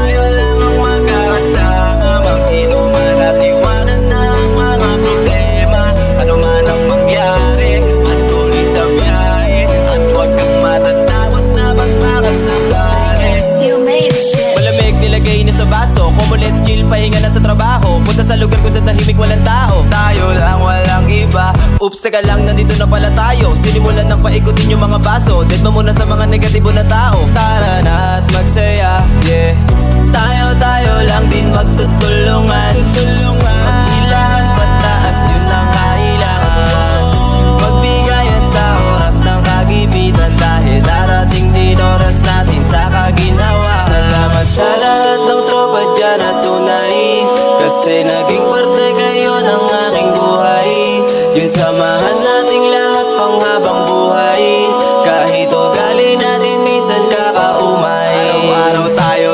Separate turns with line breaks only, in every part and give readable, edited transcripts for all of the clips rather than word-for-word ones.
tayo lang ang magkakasama, mag-inuman at iwanan ng mga problema. Ano man ang mangyari, patuloy sa biyahe, at huwag kang matatakot na magpakasakali.
You made it shit.
Malamig nilagay na sa baso, kumulit chill, pahinga na sa trabaho. Punta sa lugar kung saan tahimik walang tao. Tayo lang, walang iba. Oops, teka lang, nandito na pala tayo. Sinimulan ng paikutin yung mga baso. Dead mo muna sa mga negatibo na tao. Tara na at magsaya, yeah. Tayo lang din magtutulungan. Magbilangan pataas, yun ang kailangan. Magbigayan sa oras ng kagipitan, dahil darating din oras natin sa kaginawa. Salamat sa lahat ng tropa dyan at tunay, kasi naging parte kayo ng aking buhay. Yung samahan nating lahat pang habang buhay, kahit ugali natin minsan kakaumay. Araw-araw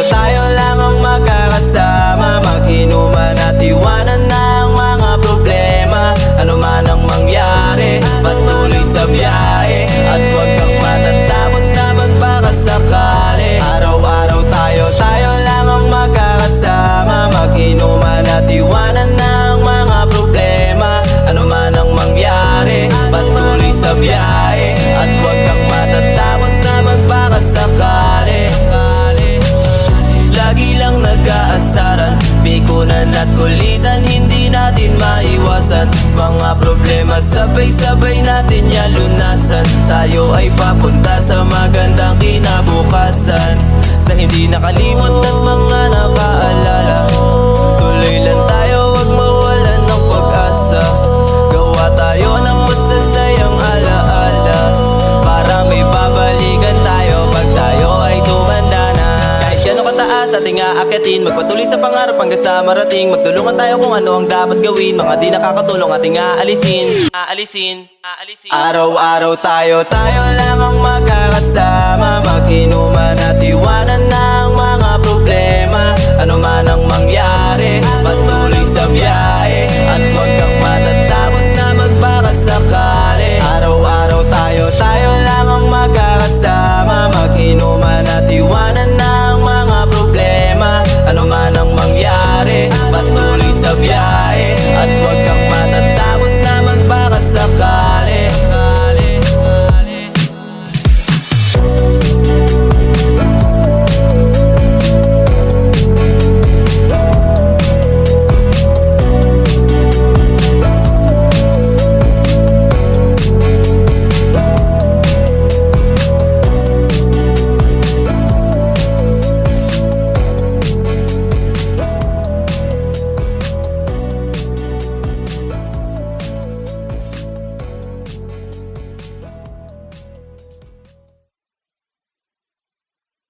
tayo lang ang magkakasama, mag-inuman at iwanan ng mga problema. Ano man ang mangyari, patuloy sa biyahe, at huwag kang matatakot na magpakasakali. Araw-araw tayo lang ang magkakasama, mag-inuman at iwanan ng mga problema. Ano man ang mangyari, patuloy sa biyahe, at huwag kang matatakot na magpakasakali. Lagi lang nag-aasaran, pikunan at kulitan, hindi natin maiwasan. Mga problema sabay-sabay natin yan lunasan. Tayo ay papunta sa magandang kinabukasan, sa hindi nakalimot at mga nakaalala. Tuloy lang tayo, wag mawalan ng pag-asa. Gawa tayo ng masasayang alaala, para may babalikan tayo pag tayo ay tumanda na. Kahit gano'ng kataas ating aakyatin, magpatuloy sa pangarap hanggang sa marating. Magtulungan tayo kung ano ang dapat gawin, mga di nakakatulong ating aalisin. Araw-araw tayo lang ang magkakasama, mag-inuman at iwanan na